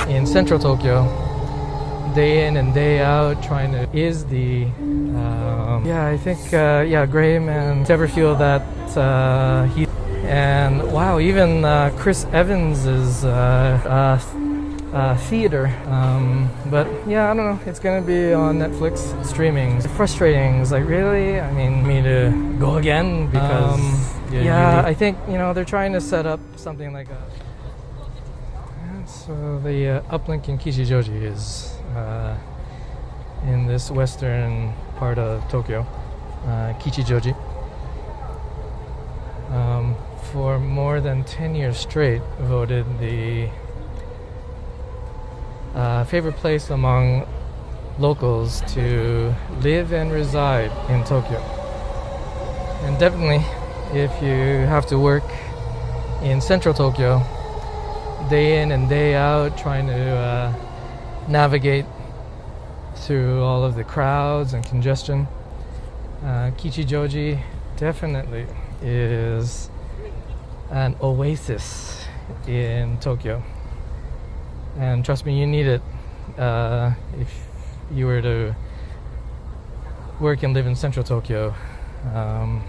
in central Tokyo, day in and day out, trying to is the I think Gray Man. Ever feel that he and wow, even Chris Evans's theater. But yeah, I don't know. It's gonna be on Netflix streaming. It's frustrating. It's like, really? I mean, me to go again because I think they're trying to set up something like a. So the uplink in Kichijoji is in this western part of Tokyo, Kichijoji. For more than 10 years straight, voted the favorite place among locals to live and reside in Tokyo. And definitely, if you have to work in central Tokyo, day in and day out, trying to navigate through all of the crowds and congestion, Kichijoji definitely is an oasis in Tokyo. And trust me, you need it if you were to work and live in central Tokyo. You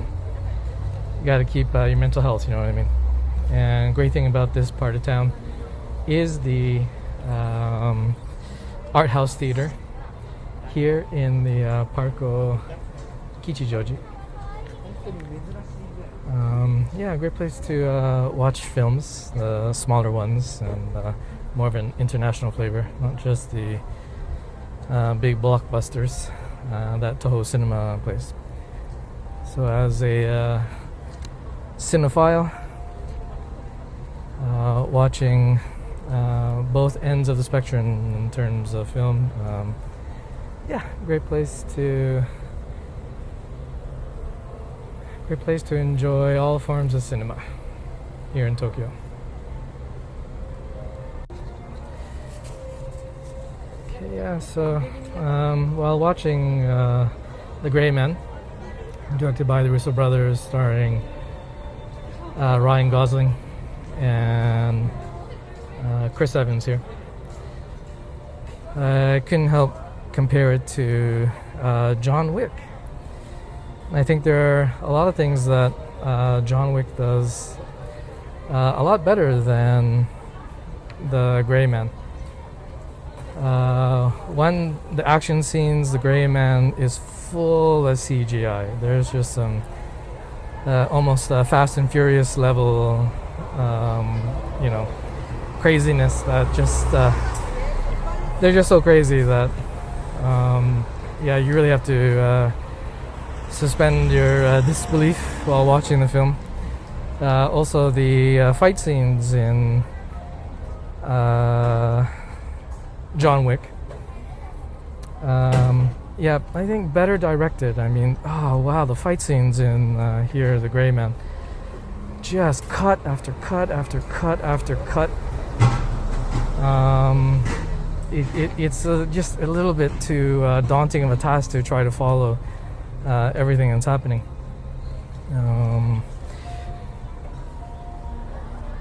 got to keep your mental health, you know what I mean? And great thing about this part of town is the art house theater here in the Parco Kichijoji. Great place to watch films, the smaller ones, and more of an international flavor, not just the big blockbusters that Toho Cinema plays. So as a cinephile, watching both ends of the spectrum in terms of film, great place to enjoy all forms of cinema here in Tokyo. Okay, so while watching The Gray Man, directed by the Russo Brothers, starring Ryan Gosling and Chris Evans here, I couldn't help compare it to John Wick. I think there are a lot of things that John Wick does a lot better than The Gray Man. One, the action scenes, The Gray Man is full of CGI. There's just some almost Fast and Furious level, craziness that just they're just so crazy that you really have to suspend your disbelief while watching the film. Also, the fight scenes in John Wick. I think better directed. I mean, oh wow, the fight scenes in here, The Gray Man. Just cut after cut after cut after cut. It's just a little bit too daunting of a task to try to follow everything that's happening.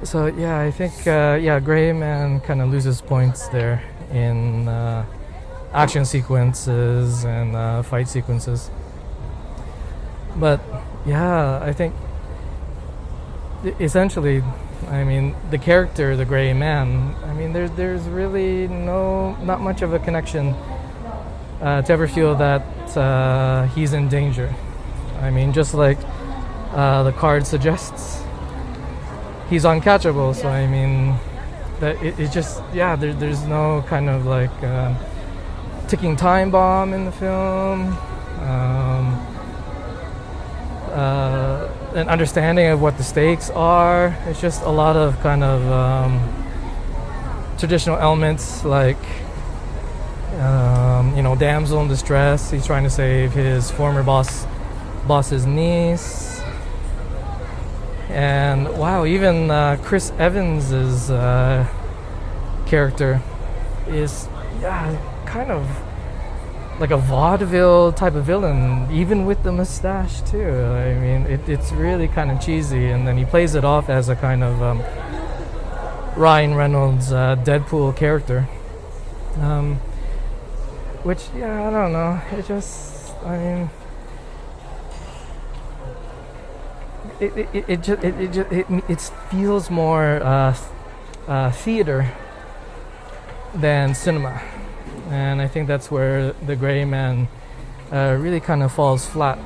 I think Gray Man kind of loses points there in action sequences and fight sequences. Not I think essentially, I mean, the character, the Gray Man, I mean, there's really not much of a connection to ever feel that he's in danger. I mean, just like the card suggests, he's uncatchable. So I mean, that it just there's no kind of like ticking time bomb in the film. An understanding of what the stakes are. It's just a lot of kind of traditional elements like damsel in distress. He's trying to save his former boss's niece. And wow, even Chris Evans's character is kind of like a vaudeville type of villain, even with the mustache too. I mean, it's really kind of cheesy, and then he plays it off as a kind of Ryan Reynolds' Deadpool character. Which, yeah, I don't know. It just, I mean, it feels more theater than cinema, and I think that's where The Gray Man really kind of falls flat.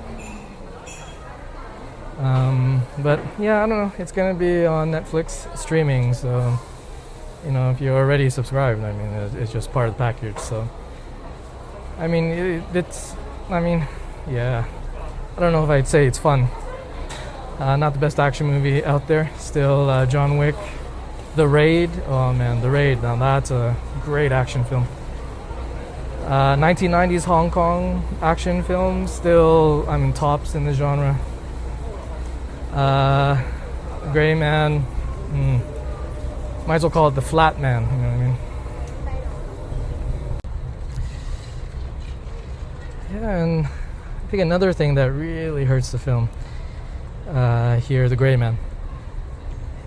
But yeah, I don't know. It's gonna be on Netflix streaming, so if you're already subscribed, I mean, it's just part of the package. So, I mean, yeah. I don't know if I'd say it's fun. Not the best action movie out there. Still, John Wick, The Raid. Oh man, The Raid. Now that's a great action film. 1990s Hong Kong action film. Still, tops in the genre. Gray Man. Might as well call it the Flat Man. You know what I mean? Yeah, and I think another thing that really hurts the film here, The Gray Man,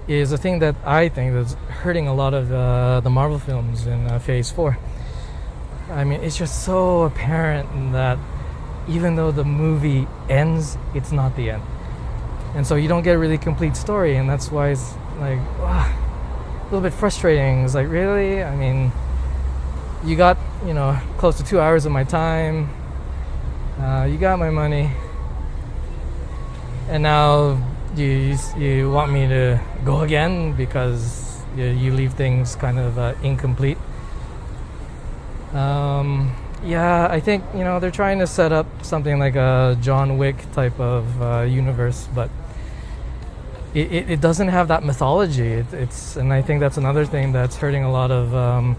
is a thing that I think that's hurting a lot of the Marvel films in Phase 4. I mean, it's just so apparent that even though the movie ends, it's not the end. And so you don't get a really complete story, and that's why it's like a little bit frustrating. It's like, really? I mean, you got, close to 2 hours of my time. You got my money, and now you want me to go again because you leave things kind of incomplete. Yeah, I think they're trying to set up something like a John Wick type of universe, but it doesn't have that mythology. And I think that's another thing that's hurting a lot of,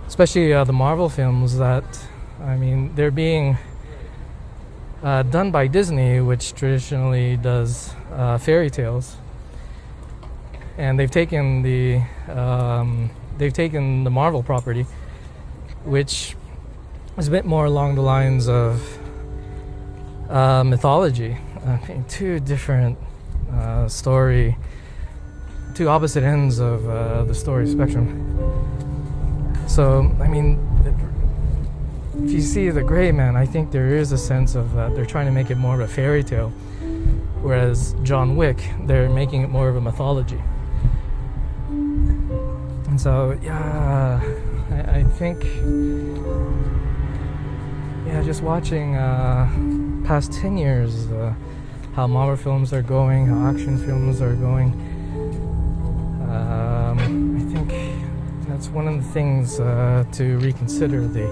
especially the Marvel films. That they're being done by Disney, which traditionally does fairy tales, and they've taken the Marvel property, which is a bit more along the lines of mythology. Two different two opposite ends of the story spectrum. So if you see The Gray Man, I think there is a sense of they're trying to make it more of a fairy tale, whereas John Wick, they're making it more of a mythology. And so, yeah, I think, just watching past 10 years, how Marvel films are going, how action films are going, I think that's one of the things to reconsider, the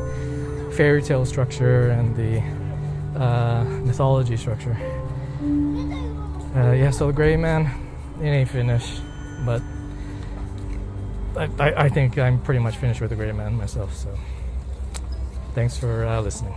fairy tale structure and the mythology structure. So The Gray Man, it ain't finished, but I think I'm pretty much finished with The Gray Man myself. So thanks for listening.